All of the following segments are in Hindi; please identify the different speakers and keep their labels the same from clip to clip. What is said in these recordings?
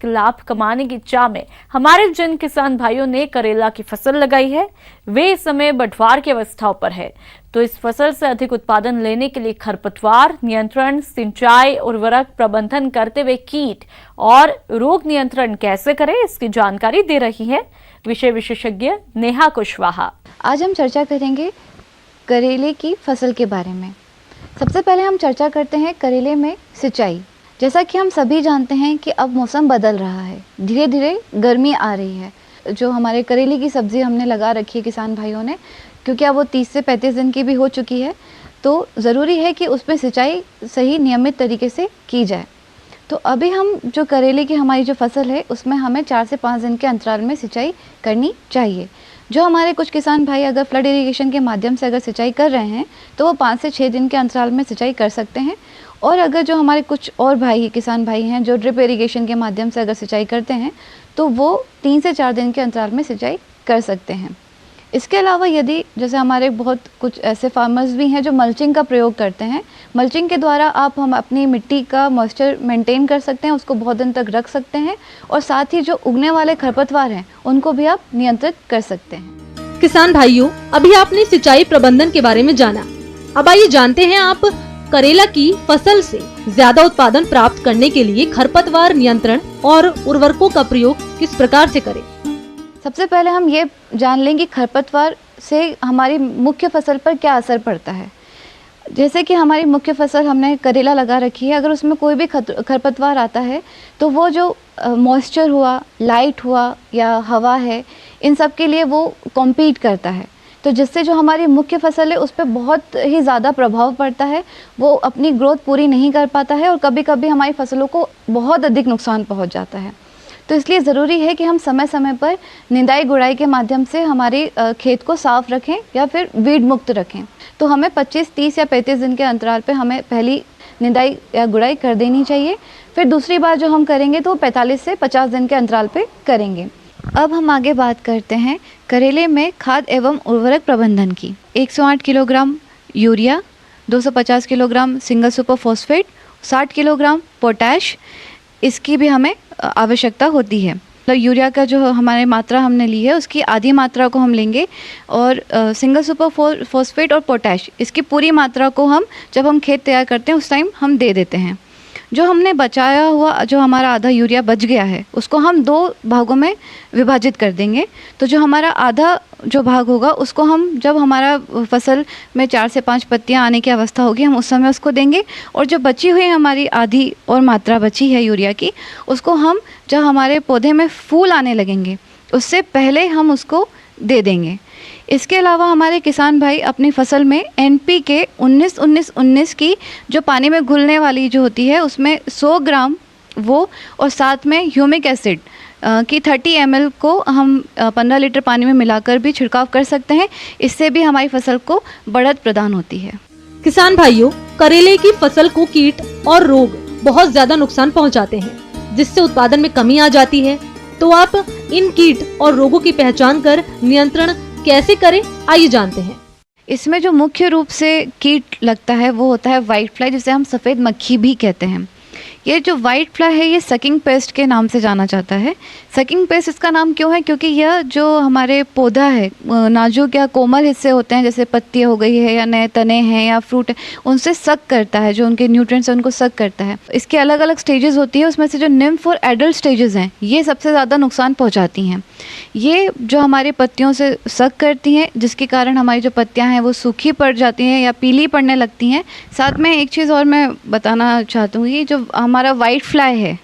Speaker 1: लाभ कमाने की चाह में हमारे जिन किसान भाइयों ने करेला की फसल लगाई है वे इस समय बंटवार की अवस्थाओं पर है। तो इस फसल से अधिक उत्पादन लेने के लिए खरपतवार नियंत्रण, सिंचाई, उर्वरक प्रबंधन करते हुए कीट और रोग नियंत्रण कैसे करें, इसकी जानकारी दे रही है विषय विशेषज्ञ नेहा कुशवाहा।
Speaker 2: आज हम चर्चा करेंगे करेले की फसल के बारे में। सबसे पहले हम चर्चा करते हैं करेले में सिंचाई। जैसा कि हम सभी जानते हैं कि अब मौसम बदल रहा है, धीरे धीरे गर्मी आ रही है। जो हमारे करेले की सब्ज़ी हमने लगा रखी है किसान भाइयों ने, क्योंकि अब वो 30 से 35 दिन की भी हो चुकी है, तो ज़रूरी है कि उसमें सिंचाई सही नियमित तरीके से की जाए। तो अभी हम जो करेले की हमारी जो फसल है उसमें हमें 4 से 5 दिन के अंतराल में सिंचाई करनी चाहिए। जो हमारे कुछ किसान भाई अगर फ्लड इरिगेशन के माध्यम से अगर सिंचाई कर रहे हैं तो वो 5 से 6 दिन के अंतराल में सिंचाई कर सकते हैं। और अगर जो हमारे कुछ और भाई किसान भाई हैं जो ड्रिप इरिगेशन के माध्यम से अगर सिंचाई करते हैं तो वो 3 से 4 दिन के अंतराल में सिंचाई कर सकते हैं। इसके अलावा यदि जैसे हमारे बहुत कुछ ऐसे फार्मर्स भी हैं जो मल्चिंग का प्रयोग करते हैं, मल्चिंग के द्वारा हम अपनी मिट्टी का मॉइस्चर मेंटेन कर सकते हैं, उसको बहुत दिन तक रख सकते हैं और साथ ही जो उगने वाले खरपतवार हैं उनको भी आप नियंत्रित कर सकते हैं।
Speaker 3: किसान भाइयों, अभी आपने सिंचाई प्रबंधन के बारे में जाना। अब आइए जानते हैं आप करेला की फसल से ज्यादा उत्पादन प्राप्त करने के लिए खरपतवार नियंत्रण और उर्वरकों का प्रयोग किस प्रकार से करें।
Speaker 2: सबसे पहले हम ये जान लें कि खरपतवार से हमारी मुख्य फसल पर क्या असर पड़ता है। जैसे कि हमारी मुख्य फसल हमने करेला लगा रखी है, अगर उसमें कोई भी खरपतवार आता है तो वो जो मॉइस्चर हुआ, लाइट हुआ या हवा है, इन सब के लिए वो कॉम्पीट करता है, तो जिससे जो हमारी मुख्य फसल है उस पर बहुत ही ज़्यादा प्रभाव पड़ता है। वो अपनी ग्रोथ पूरी नहीं कर पाता है और कभी कभी हमारी फसलों को बहुत अधिक नुकसान पहुंच जाता है। तो इसलिए ज़रूरी है कि हम समय समय पर निंदाई गुड़ाई के माध्यम से हमारे खेत को साफ़ रखें या फिर वीड मुक्त रखें। तो हमें 25, 30 या 35 दिन के अंतराल पे हमें पहली निंदाई या गुड़ाई कर देनी चाहिए। फिर दूसरी बार जो हम करेंगे तो 45 से 50 दिन के अंतराल पे करेंगे। अब हम आगे बात करते हैं करेले में खाद एवं उर्वरक प्रबंधन की। 108 kilogram urea, 250 kilogram single super phosphate, 60 kilogram potash, इसकी भी हमें आवश्यकता होती है। तो यूरिया का जो हमारे मात्रा हमने ली है उसकी आधी मात्रा को हम लेंगे और सिंगल सुपर फॉस्फेट और पोटैश इसकी पूरी मात्रा को हम जब हम खेत तैयार करते हैं उस टाइम हम दे देते हैं। जो हमने बचाया हुआ जो हमारा आधा यूरिया बच गया है उसको हम 2 भागों में विभाजित कर देंगे। तो जो हमारा आधा जो भाग होगा उसको हम जब हमारा फसल में 4 से 5 पत्तियां आने की अवस्था होगी हम उस समय उसको देंगे, और जो बची हुई हमारी आधी और मात्रा बची है यूरिया की उसको हम जब हमारे पौधे में फूल आने लगेंगे उससे पहले हम उसको दे देंगे। इसके अलावा हमारे किसान भाई अपनी फसल में NPK 19-19-19 की जो पानी में घुलने वाली जो होती है उसमें 100 ग्राम वो और साथ में ह्यूमिक एसिड की 30 ml को हम 15 लीटर पानी में मिलाकर भी छिड़काव कर सकते हैं। इससे भी हमारी फसल को बढ़त प्रदान होती है।
Speaker 3: किसान भाइयों, करेले की फसल को कीट और रोग बहुत ज्यादा नुकसान पहुंचाते हैं, जिससे उत्पादन में कमी आ जाती है। तो आप इन कीट और रोगों की पहचान कर नियंत्रण कैसे करें, आइए जानते हैं।
Speaker 2: इसमें जो मुख्य रूप से कीट लगता है वो होता है वाइट फ्लाई, जिसे हम सफ़ेद मक्खी भी कहते हैं। ये जो वाइट फ्लाई है ये सकिंग पेस्ट के नाम से जाना जाता है। सकिंग पेस्ट इसका नाम क्यों है, क्योंकि यह जो हमारे पौधा है नाजुक या कोमल हिस्से होते हैं जैसे पत्ती हो गई है या नए तने हैं या फ्रूट है, उनसे सक करता है, जो उनके न्यूट्रिएंट्स हैं उनको सक करता है। इसके अलग अलग स्टेजेस होती है, उसमें से जो निम्फ और एडल्ट स्टेजेस हैं ये सबसे ज़्यादा नुकसान पहुँचाती हैं। ये जो हमारे पत्तियों से सक करती हैं जिसके कारण हमारी जो पत्तियाँ हैं वो सूखी पड़ जाती हैं या पीली पड़ने लगती हैं। साथ में एक चीज़ और मैं बताना चाहती हूँ, जो हमारा वाइट फ्लाई है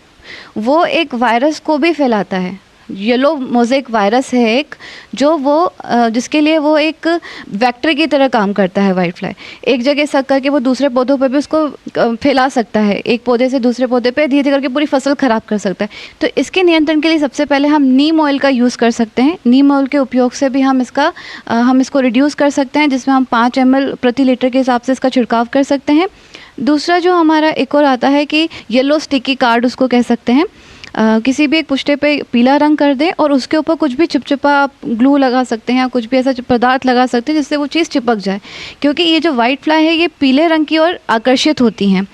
Speaker 2: वो एक वायरस को भी फैलाता है। येलो मोज़ेक वायरस है एक, जो वो जिसके लिए वो एक वेक्टर की तरह काम करता है। वाइट फ्लाई एक जगह सक करके वो दूसरे पौधों पे भी उसको फैला सकता है, एक पौधे से दूसरे पौधे पे धीरे धीरे करके पूरी फसल ख़राब कर सकता है। तो इसके नियंत्रण के लिए सबसे पहले हम नीम ऑयल का यूज़ कर सकते हैं। नीम ऑयल के उपयोग से भी हम इसको रिड्यूस कर सकते हैं, जिसमें हम 5 ml प्रति लीटर के हिसाब से इसका छिड़काव कर सकते हैं। दूसरा जो हमारा एक और आता है कि येलो स्टिकी कार्ड उसको कह सकते हैं। किसी भी एक पुष्टे पे पीला रंग कर दें और उसके ऊपर कुछ भी चिपचिपा आप ग्लू लगा सकते हैं या कुछ भी ऐसा पदार्थ लगा सकते हैं जिससे वो चीज़ चिपक जाए, क्योंकि ये जो वाइट फ्लाई है ये पीले रंग की ओर आकर्षित होती हैं।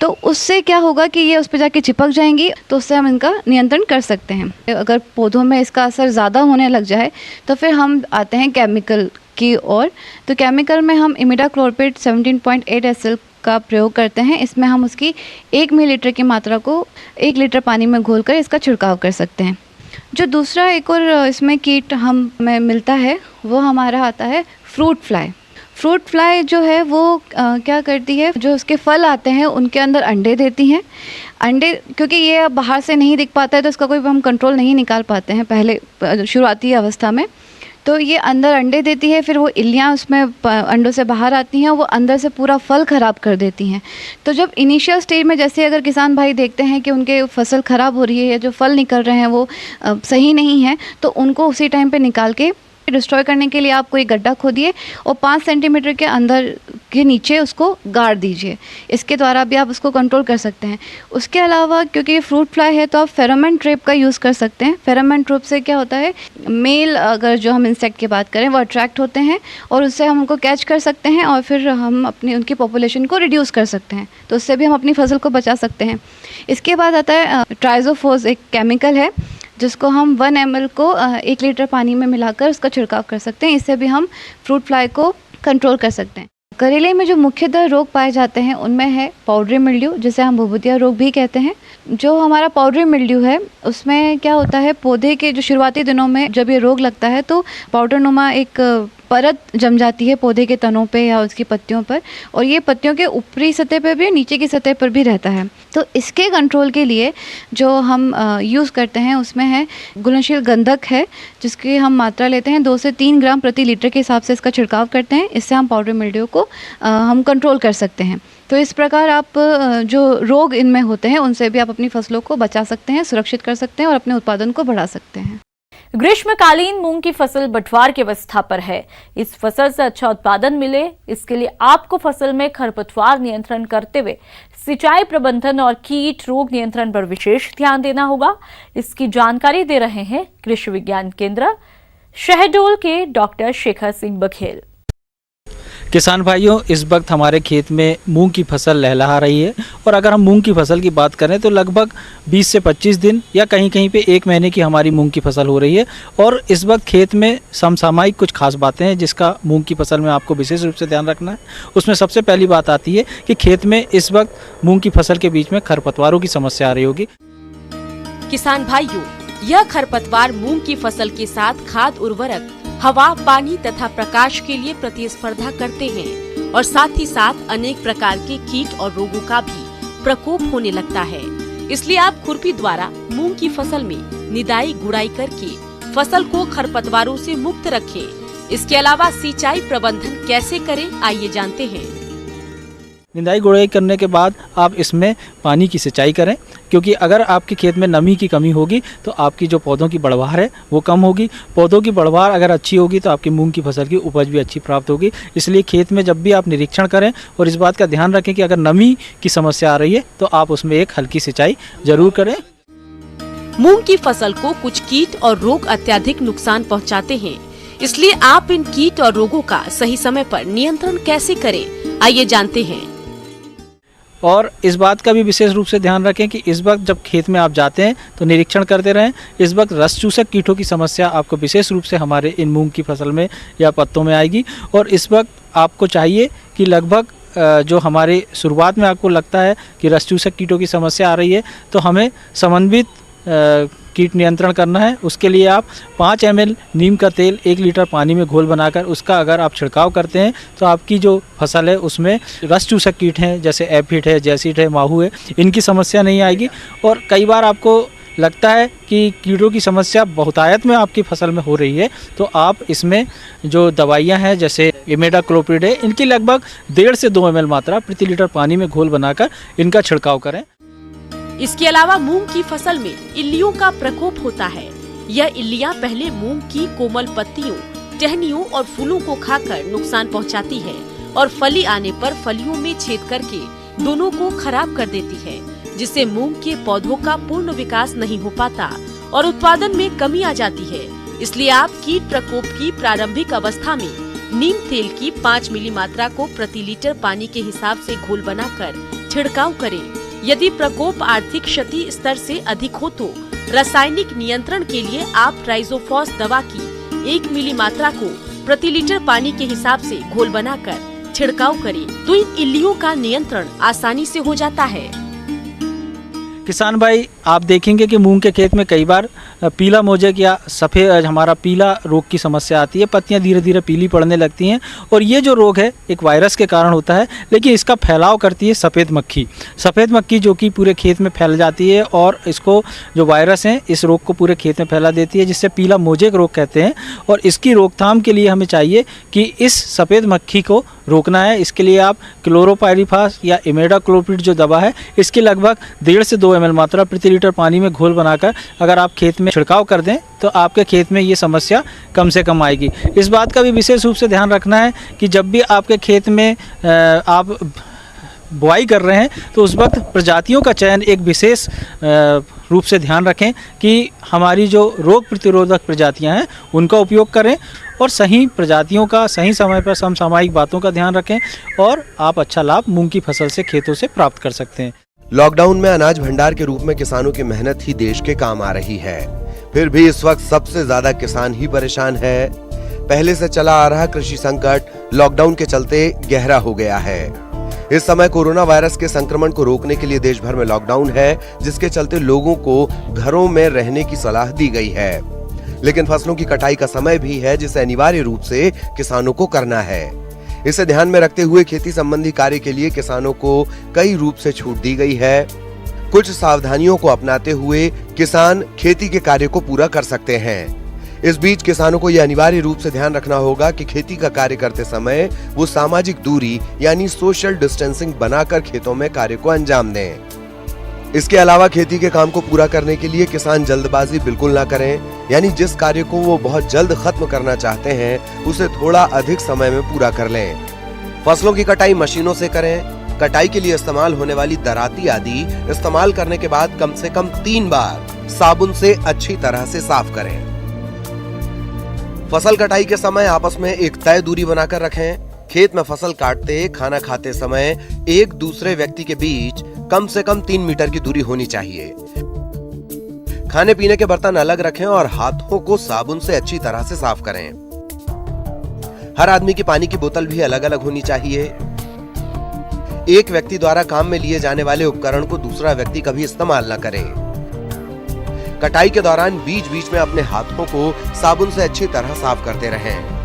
Speaker 2: तो उससे क्या होगा कि ये उस पर जाके चिपक जाएंगी, तो उससे हम इनका नियंत्रण कर सकते हैं। अगर पौधों में इसका असर ज़्यादा होने लग जाए तो फिर हम आते हैं केमिकल की ओर। तो केमिकल में हम इमिडाक्लोरपिड 17.8 SL का प्रयोग करते हैं। इसमें हम उसकी 1 मिलीलीटर की मात्रा को 1 लीटर पानी में घोलकर इसका छिड़काव कर सकते हैं। जो दूसरा एक और इसमें कीट हमें मिलता है वो हमारा आता है फ्रूट फ्लाई। फ्रूट फ्लाई जो है वो क्या करती है, जो उसके फल आते हैं उनके अंदर अंडे देती हैं। अंडे क्योंकि ये अब बाहर से नहीं दिख पाता है तो इसका कोई हम कंट्रोल नहीं निकाल पाते हैं पहले शुरुआती अवस्था में। तो ये अंदर अंडे देती है, फिर वो इल्लियाँ उसमें अंडों से बाहर आती हैं, वो अंदर से पूरा फल ख़राब कर देती हैं। तो जब इनिशियल स्टेज में जैसे अगर किसान भाई देखते हैं कि उनके फसल ख़राब हो रही है या जो फल निकल रहे हैं वो सही नहीं है, तो उनको उसी टाइम पे निकाल के डिस्ट्रॉय करने के लिए आप कोई गड्ढा खोदिए और 5 सेंटीमीटर के अंदर के नीचे उसको गाड़ दीजिए। इसके द्वारा भी आप उसको कंट्रोल कर सकते हैं। उसके अलावा क्योंकि ये फ्रूट फ्लाई है तो आप फेरोमोन ट्रैप का यूज़ कर सकते हैं। फेरोमोन ट्रैप से क्या होता है, मेल अगर जो हम इंसेक्ट की बात करें वो अट्रैक्ट होते हैं और उससे हम उनको कैच कर सकते हैं और फिर हम अपनी उनकी पॉपुलेशन को रिड्यूस कर सकते हैं। तो उससे भी हम अपनी फसल को बचा सकते हैं। इसके बाद आता है ट्राइजोफोस, एक केमिकल है जिसको हम 1 ml को 1 लीटर पानी में मिलाकर उसका छिड़काव कर सकते हैं। इससे भी हम फ्रूट फ्लाई को कंट्रोल कर सकते हैं। करेले में जो मुख्यतः रोग पाए जाते हैं उनमें है पाउडरी मिल्ड्यू, जिसे हम भुभुतिया रोग भी कहते हैं। जो हमारा पाउडरी मिल्ड्यू है उसमें क्या होता है, पौधे के जो शुरुआती दिनों में जब ये रोग लगता है तो पाउडर नुमा एक परत जम जाती है पौधे के तनों पे या उसकी पत्तियों पर, और ये पत्तियों के ऊपरी सतह पर भी नीचे की सतह पर भी रहता है। तो इसके कंट्रोल के लिए जो हम यूज़ करते हैं उसमें है घुलनशील गंधक है, जिसकी हम मात्रा लेते हैं 2 से 3 ग्राम प्रति लीटर के हिसाब से इसका छिड़काव करते हैं। इससे हम पाउडर मिल्ड्यू को हम कंट्रोल कर सकते हैं। तो इस प्रकार आप जो रोग इनमें होते हैं उनसे भी आप अपनी फसलों को बचा सकते हैं, सुरक्षित कर सकते हैं और अपने उत्पादन को बढ़ा सकते हैं।
Speaker 1: ग्रीष्मकालीन मूंग की फसल बंटवार की अवस्था पर है। इस फसल से अच्छा उत्पादन मिले इसके लिए आपको फसल में खरपतवार नियंत्रण करते हुए सिंचाई प्रबंधन और कीट रोग नियंत्रण पर विशेष ध्यान देना होगा। इसकी जानकारी दे रहे हैं कृषि विज्ञान केंद्र शहडोल के डॉक्टर शेखर सिंह बघेल।
Speaker 4: किसान भाइयों, इस वक्त हमारे खेत में मूंग की फसल लहलहा रही है और अगर हम मूंग की फसल की बात करें तो लगभग 20 से 25 दिन या कहीं कहीं पे 1 महीने की हमारी मूंग की फसल हो रही है। और इस वक्त खेत में समसामयिक कुछ खास बातें हैं जिसका मूंग की फसल में आपको विशेष रूप से ध्यान रखना है। उसमें सबसे पहली बात आती है कि खेत में इस वक्त मूंग की फसल के बीच में खरपतवारों की समस्या आ रही होगी।
Speaker 5: किसान भाइयों, यह खरपतवार मूंग की फसल के साथ खाद, उर्वरक, हवा, पानी तथा प्रकाश के लिए प्रतिस्पर्धा करते हैं और साथ ही साथ अनेक प्रकार के कीट और रोगों का भी प्रकोप होने लगता है। इसलिए आप खुरपी द्वारा मूंग की फसल में निदाई गुड़ाई करके फसल को खरपतवारों से मुक्त रखें। इसके अलावा सिंचाई प्रबंधन कैसे करें, आइए जानते हैं।
Speaker 4: निदाई गुड़ाई करने के बाद आप इसमें पानी की सिंचाई करें, क्योंकि अगर आपके खेत में नमी की कमी होगी तो आपकी जो पौधों की बढ़वार है वो कम होगी। पौधों की बढ़वार अगर अच्छी होगी तो आपकी मूंग की फसल की उपज भी अच्छी प्राप्त होगी। इसलिए खेत में जब भी आप निरीक्षण करें और इस बात का ध्यान रखें कि अगर नमी की समस्या आ रही है तो आप उसमें एक हल्की सिंचाई जरूर करें।
Speaker 5: मूंग की फसल को कुछ कीट और रोग अत्यधिक नुकसान पहुँचाते हैं, इसलिए आप इन कीट और रोगों का सही समय पर नियंत्रण कैसे करें, आइए जानते हैं।
Speaker 4: और इस बात का भी विशेष रूप से ध्यान रखें कि इस वक्त जब खेत में आप जाते हैं तो निरीक्षण करते रहें। इस वक्त रस चूसक कीटों की समस्या आपको विशेष रूप से हमारे इन मूंग की फसल में या पत्तों में आएगी। और इस वक्त आपको चाहिए कि लगभग जो हमारे शुरुआत में आपको लगता है कि रस चूसक कीटों की समस्या आ रही है तो हमें समन्वित कीट नियंत्रण करना है। उसके लिए आप 5 ml नीम का तेल 1 लीटर पानी में घोल बनाकर उसका अगर आप छिड़काव करते हैं तो आपकी जो फसल है उसमें रस चूसक कीट हैं जैसे एफिड है, जैसिड है, माहू है, इनकी समस्या नहीं आएगी। और कई बार आपको लगता है कि कीड़ों की समस्या बहुतायत में आपकी फसल में हो रही है तो आप इसमें जो दवाइयाँ हैं जैसे इमिडाक्लोरपिड है, इनकी लगभग 1.5 से 2 ml मात्रा प्रति लीटर पानी में घोल बनाकर इनका छिड़काव करें।
Speaker 5: इसके अलावा मूंग की फसल में इल्लियों का प्रकोप होता है। यह इल्लियां पहले मूंग की कोमल पत्तियों, टहनियों और फूलों को खाकर नुकसान पहुंचाती है और फली आने पर फलियों में छेद करके दोनों को खराब कर देती है, जिससे मूंग के पौधों का पूर्ण विकास नहीं हो पाता और उत्पादन में कमी आ जाती है। इसलिए आप कीट प्रकोप की प्रारंभिक अवस्था में नीम तेल की 5 मिली मात्रा को प्रति लीटर पानी के हिसाब से घोल बनाकर छिड़काव करें। यदि प्रकोप आर्थिक क्षति स्तर से अधिक हो तो रासायनिक नियंत्रण के लिए आप ट्राइजोफॉस दवा की 1 मिली मात्रा को प्रति लीटर पानी के हिसाब से घोल बनाकर छिड़काव करें तो इन इल्लियों का नियंत्रण आसानी से हो जाता है।
Speaker 4: किसान भाई, आप देखेंगे कि मूंग के खेत में कई बार पीला मोजेक या सफ़ेद हमारा पीला रोग की समस्या आती है। पत्तियां धीरे धीरे पीली पड़ने लगती हैं और ये जो रोग है एक वायरस के कारण होता है, लेकिन इसका फैलाव करती है सफ़ेद मक्खी। सफ़ेद मक्खी जो कि पूरे खेत में फैल जाती है और इसको जो वायरस है इस रोग को पूरे खेत में फैला देती है, जिससे पीला मोजेक रोग कहते हैं। और इसकी रोकथाम के लिए हमें चाहिए कि इस सफ़ेद मक्खी को रोकना है। इसके लिए आप क्लोरोपाइरीफास या इमेडाक्लोप्रिड जो दवा है इसकी लगभग 1.5 से 2 ml मात्रा प्रति लीटर पानी में घोल बनाकर अगर आप खेत में छिड़काव कर दें तो आपके खेत में ये समस्या कम से कम आएगी। इस बात का भी विशेष रूप से ध्यान रखना है कि जब भी आपके खेत में आप बुआई कर रहे हैं तो उस वक्त प्रजातियों का चयन एक विशेष रूप से ध्यान रखें कि हमारी जो रोग प्रतिरोधक प्रजातियां हैं उनका उपयोग करें और सही प्रजातियों का सही समय पर समसामयिक बातों का ध्यान रखें और आप अच्छा लाभ मूंग की फसल से खेतों से प्राप्त कर सकते हैं।
Speaker 6: लॉकडाउन में अनाज भंडार के रूप में किसानों की मेहनत ही देश के काम आ रही है। फिर भी इस वक्त सबसे ज्यादा किसान ही परेशान है। पहले से चला आ रहा कृषि संकट लॉकडाउन के चलते गहरा हो गया है। इस समय कोरोना वायरस के संक्रमण को रोकने के लिए देश भर में लॉकडाउन है, जिसके चलते लोगों को घरों में रहने की सलाह दी गई है। लेकिन फसलों की कटाई का समय भी है जिसे अनिवार्य रूप से किसानों को करना है। इसे ध्यान में रखते हुए खेती संबंधी कार्य के लिए किसानों को कई रूप से छूट दी गई है। कुछ सावधानियों को अपनाते हुए किसान खेती के कार्य को पूरा कर सकते हैं। इस बीच किसानों को यह अनिवार्य रूप से ध्यान रखना होगा कि खेती का कार्य करते समय वो सामाजिक दूरी यानी सोशल डिस्टेंसिंग बनाकर खेतों में कार्य को अंजाम दें। इसके अलावा खेती के काम को पूरा करने के लिए किसान जल्दबाजी बिल्कुल ना करें, यानी जिस कार्य को वो बहुत जल्द खत्म करना चाहते हैं उसे थोड़ा अधिक समय में पूरा कर लें। फसलों की कटाई मशीनों से करें। कटाई के लिए इस्तेमाल होने वाली दराती आदि इस्तेमाल करने के बाद कम से कम 3 बार साबुन से अच्छी तरह से साफ करें। फसल कटाई के समय आपस में एक तय दूरी बनाकर रखें। खेत में फसल काटते, खाना खाते समय एक दूसरे व्यक्ति के बीच कम से कम 3 मीटर की दूरी होनी चाहिए। खाने पीने के बर्तन अलग रखें और हाथों को साबुन से अच्छी तरह से साफ करें। हर आदमी की पानी की बोतल भी अलग अलग होनी चाहिए। एक व्यक्ति द्वारा काम में लिए जाने वाले उपकरण को दूसरा व्यक्ति कभी इस्तेमाल न करे। कटाई के दौरान बीच बीच में अपने हाथों को साबुन से अच्छी तरह साफ करते रहें।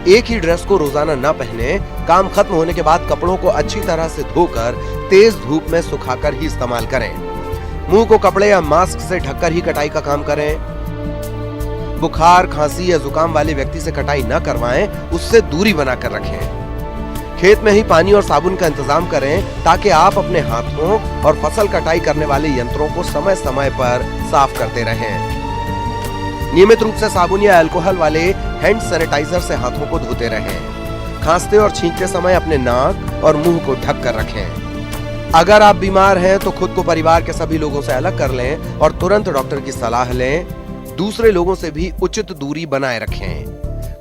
Speaker 6: एक ही ड्रेस को रोजाना न पहने। काम खत्म होने के बाद कपड़ों को अच्छी तरह से धोकर तेज धूप में सुखाकर ही इस्तेमाल करें। मुंह को कपड़े या मास्क से ढककर ही कटाई का काम करें। बुखार, खांसी या जुकाम वाले व्यक्ति से कटाई न करवाएं, उससे दूरी बनाकर रखें। खेत में ही पानी और साबुन का इंतजाम करें ताकि आप अपने हाथों और फसल कटाई करने वाले यंत्रों को समय समय पर साफ करते रहें। नियमित रूप से साबुन या अल्कोहल वाले हैंड सैनिटाइजर से हाथों को धोते रहें। खांसते और छींकते समय अपने नाक और मुंह को ढक कर रखें। अगर आप बीमार हैं तो खुद को परिवार के सभी लोगों से अलग कर लें और तुरंत डॉक्टर की सलाह लें। दूसरे लोगों से भी उचित दूरी बनाए रखें।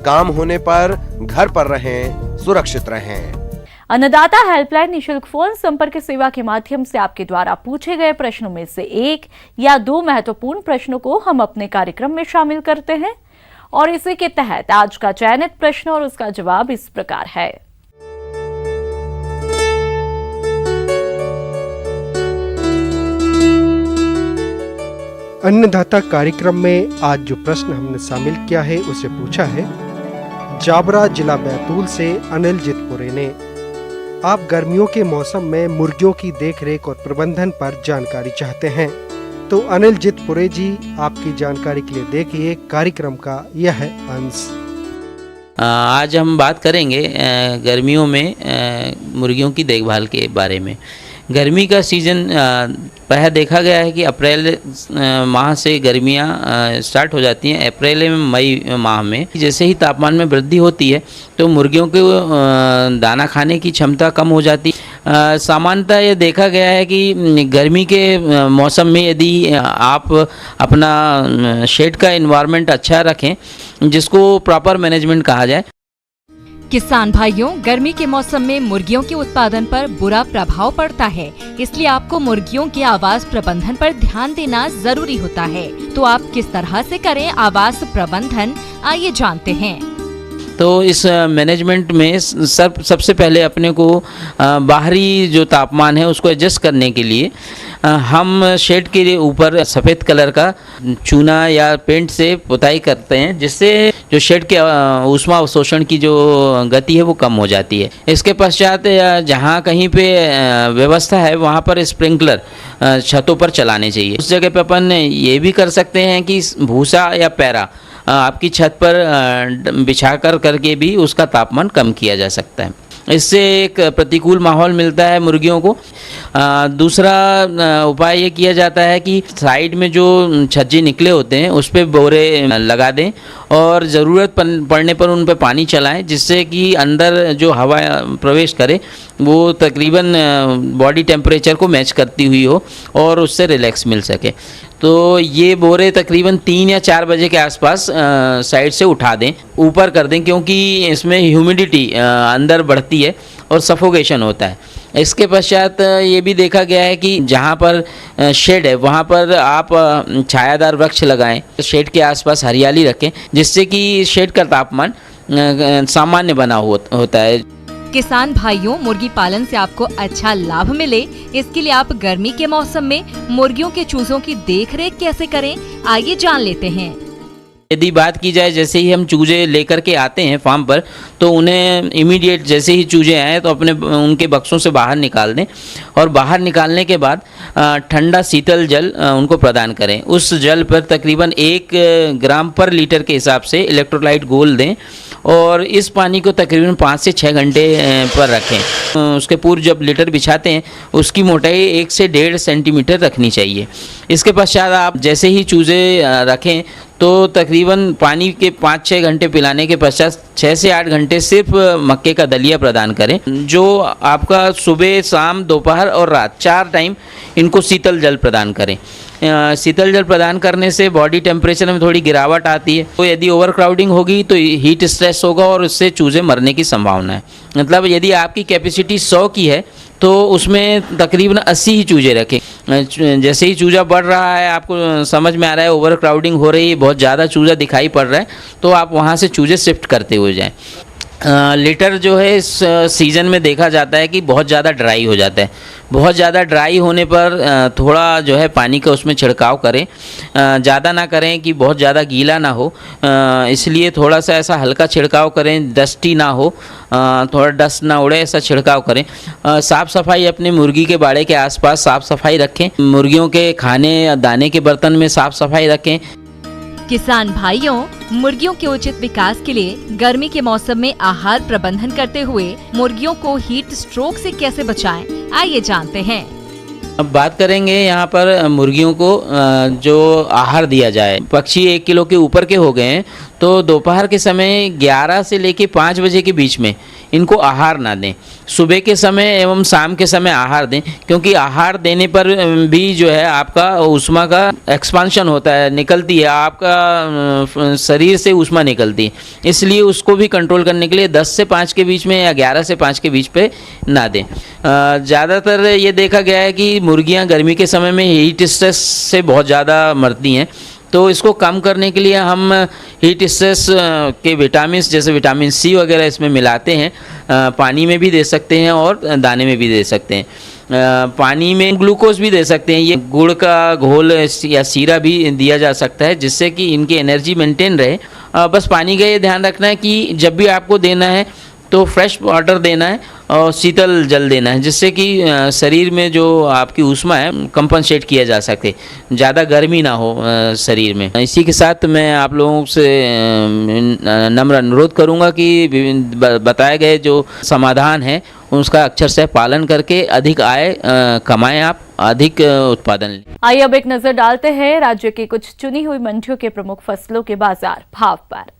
Speaker 6: काम होने पर घर पर रहें, सुरक्षित रहें।
Speaker 1: अन्नदाता हेल्पलाइन निशुल्क फोन संपर्क सेवा के माध्यम से आपके द्वारा पूछे गए प्रश्नों में से 1 या 2 महत्वपूर्ण प्रश्नों को हम अपने कार्यक्रम में शामिल करते हैं और इसी के तहत आज का चयनित प्रश्न और उसका जवाब इस प्रकार है।
Speaker 7: अन्नदाता कार्यक्रम में आज जो प्रश्न हमने शामिल किया है उसे पूछा है जाबरा जिला बैतूल से अनिल जितपुरे ने। आप गर्मियों के मौसम में मुर्गियों की देखरेख और प्रबंधन पर जानकारी चाहते हैं तो अनिल जितपुरे जी आपकी जानकारी के लिए देखिए कार्यक्रम का यह अंश।
Speaker 8: आज हम बात करेंगे गर्मियों में मुर्गियों की देखभाल के बारे में। गर्मी का सीज़न पहले देखा गया है कि अप्रैल माह से गर्मियाँ स्टार्ट हो जाती हैं। अप्रैल में मई माह में जैसे ही तापमान में वृद्धि होती है तो मुर्गियों के दाना खाने की क्षमता कम हो जाती है। सामान्यतः ये देखा गया है कि गर्मी के मौसम में यदि आप अपना शेड का एनवायरनमेंट अच्छा रखें, जिसको प्रॉपर मैनेजमेंट कहा जाए,
Speaker 9: किसान भाइयों, गर्मी के मौसम में मुर्गियों के उत्पादन पर बुरा प्रभाव पड़ता है, इसलिए आपको मुर्गियों के आवास प्रबंधन पर ध्यान देना जरूरी होता है। तो आप किस तरह से करें आवास प्रबंधन, आइए जानते हैं।
Speaker 8: तो इस मैनेजमेंट में सबसे पहले अपने को बाहरी जो तापमान है उसको एडजस्ट करने के लिए हम शेड के ऊपर सफ़ेद कलर का चूना या पेंट से पुताई करते हैं, जिससे जो शेड के ऊष्मा अवशोषण की जो गति है वो कम हो जाती है। इसके पश्चात जहाँ कहीं पे व्यवस्था है वहाँ पर स्प्रिंकलर छतों पर चलाने चाहिए। उस जगह पे अपन ये भी कर सकते हैं कि भूसा या पैरा आपकी छत पर बिछा करके भी उसका तापमान कम किया जा सकता है। इससे एक प्रतिकूल माहौल मिलता है मुर्गियों को। दूसरा उपाय ये किया जाता है कि साइड में जो छज्जे निकले होते हैं उस पर बोरे लगा दें और ज़रूरत पड़ने पर उन पर पानी चलाएं, जिससे कि अंदर जो हवा प्रवेश करे वो तकरीबन बॉडी टेम्परेचर को मैच करती हुई हो और उससे रिलैक्स मिल सके। तो ये बोरे तकरीबन 3 या 4 बजे के आसपास साइड से उठा दें, ऊपर कर दें, क्योंकि इसमें ह्यूमिडिटी अंदर बढ़ती है और सफोकेशन होता है। इसके पश्चात ये भी देखा गया है कि जहाँ पर शेड है वहाँ पर आप छायादार वृक्ष लगाएं, शेड के आसपास हरियाली रखें, जिससे कि शेड का तापमान सामान्य बना होता है।
Speaker 9: किसान भाइयों, मुर्गी पालन से आपको अच्छा लाभ मिले, इसके लिए आप गर्मी के मौसम में मुर्गियों के चूजों की देखरेख कैसे करें, आइए जान लेते हैं।
Speaker 8: यदि बात की जाए, जैसे ही हम चूजे लेकर के आते हैं फार्म पर, तो उन्हें इमीडिएट जैसे ही चूजे आए तो अपने उनके बक्सों से बाहर निकाल दें और बाहर निकालने के बाद ठंडा शीतल जल उनको प्रदान करें। उस जल पर तकरीबन 1 ग्राम पर लीटर के हिसाब से इलेक्ट्रोलाइट घोल दें और इस पानी को तकरीबन 5 से 6 घंटे पर रखें। उसके पूर्व जब लिटर बिछाते हैं उसकी मोटाई 1 से 1.5 सेंटीमीटर रखनी चाहिए। इसके पश्चात आप जैसे ही चूजे रखें तो तकरीबन पानी के 5-6 घंटे पिलाने के पश्चात 6 से 8 घंटे सिर्फ मक्के का दलिया प्रदान करें, जो आपका सुबह, शाम, दोपहर और रात 4 टाइम इनको शीतल जल प्रदान करें। शीतल जल प्रदान करने से बॉडी टेम्परेचर में थोड़ी गिरावट आती है। तो यदि ओवर क्राउडिंग होगी तो हीट स्ट्रेस होगा और उससे चूजे मरने की संभावना है। मतलब यदि आपकी कैपेसिटी 100 की है तो उसमें तकरीबन 80 ही चूजे रखें। जैसे ही चूजा बढ़ रहा है, आपको समझ में आ रहा है ओवर क्राउडिंग हो रही है, बहुत ज़्यादा चूजा दिखाई पड़ रहा है, तो आप वहाँ से चूजे शिफ्ट करते हुए जाएं। लिटर जो है इस सीज़न में देखा जाता है कि बहुत ज़्यादा ड्राई हो जाता है। बहुत ज़्यादा ड्राई होने पर थोड़ा जो है पानी का उसमें छिड़काव करें, ज़्यादा ना करें कि बहुत ज़्यादा गीला ना हो, इसलिए थोड़ा सा ऐसा हल्का छिड़काव करें, डस्टी ना हो, थोड़ा डस्ट ना उड़े, ऐसा छिड़काव करें। साफ़ सफाई अपने मुर्गी के बाड़े के आसपास साफ़ सफाई रखें। मुर्गियों के खाने दाने के बर्तन में साफ़ सफाई रखें।
Speaker 9: किसान भाइयों, मुर्गियों के उचित विकास के लिए गर्मी के मौसम में आहार प्रबंधन करते हुए मुर्गियों को हीट स्ट्रोक से कैसे बचाएं, आइए जानते हैं।
Speaker 8: अब बात करेंगे यहाँ पर मुर्गियों को जो आहार दिया जाए। पक्षी 1 किलो के ऊपर के हो गए हैं तो दोपहर के समय 11 से लेके 5 बजे के बीच में इनको आहार ना दें। सुबह के समय एवं शाम के समय आहार दें, क्योंकि आहार देने पर भी जो है आपका ऊष्मा का एक्सपांशन होता है, निकलती है, आपका शरीर से ऊष्मा निकलती है। इसलिए उसको भी कंट्रोल करने के लिए 10 से 5 के बीच में या 11 से 5 के बीच पे ना दें। ज़्यादातर ये देखा गया है कि मुर्गियाँ गर्मी के समय में हीट स्ट्रेस से बहुत ज़्यादा मरती हैं, तो इसको कम करने के लिए हम हीट स्ट्रेस के विटामिन जैसे विटामिन सी वगैरह इसमें मिलाते हैं। पानी में भी दे सकते हैं और दाने में भी दे सकते हैं। पानी में ग्लूकोज भी दे सकते हैं। ये गुड़ का घोल या सीरा भी दिया जा सकता है, जिससे कि इनकी एनर्जी मेंटेन रहे। बस पानी का ये ध्यान रखना है कि जब भी आपको देना है तो फ्रेश वाटर देना है और शीतल जल देना है, जिससे कि शरीर में जो आपकी ऊष्मा है कंपनसेट किया जा सके, ज़्यादा गर्मी ना हो शरीर में। इसी के साथ मैं आप लोगों से नम्र अनुरोध करूंगा कि बताए गए जो समाधान है उसका अक्षर से पालन करके अधिक आय कमाएं, आप अधिक उत्पादन लें।
Speaker 1: आइए अब एक नजर डालते हैं राज्य की कुछ चुनी हुई मंडियों के प्रमुख फसलों के बाजार भाव पर।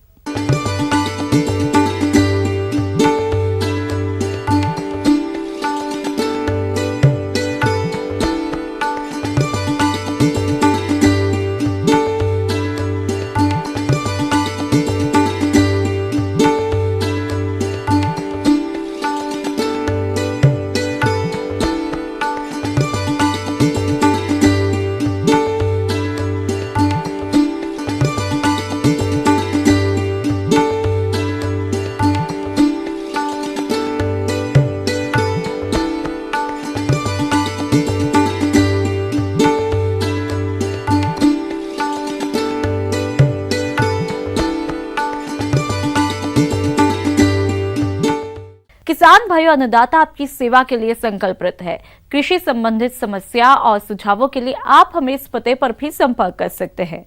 Speaker 1: किसान भाइयों, अन्नदाता आपकी सेवा के लिए संकल्पित है। कृषि संबंधित समस्या और सुझावों के लिए आप हमें इस पते पर भी संपर्क कर सकते हैं।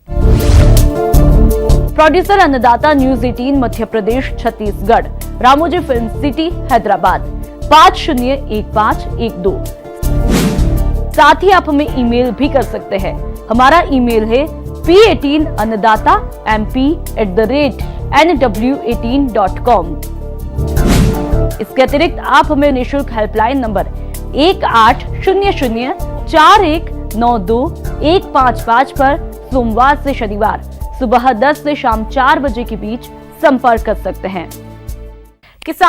Speaker 1: प्रोड्यूसर अन्नदाता, news 18 Madhya Pradesh Chhattisgarh, Ramoji film city Hyderabad 501512। साथ ही आप हमें ईमेल भी कर सकते हैं। हमारा ईमेल है p18annadatamp@nw18.com। इसके अतिरिक्त आप हमें निःशुल्क हेल्पलाइन नंबर 180041921555 पर सोमवार से शनिवार सुबह 10 से शाम 4 बजे के बीच संपर्क कर सकते हैं। किसान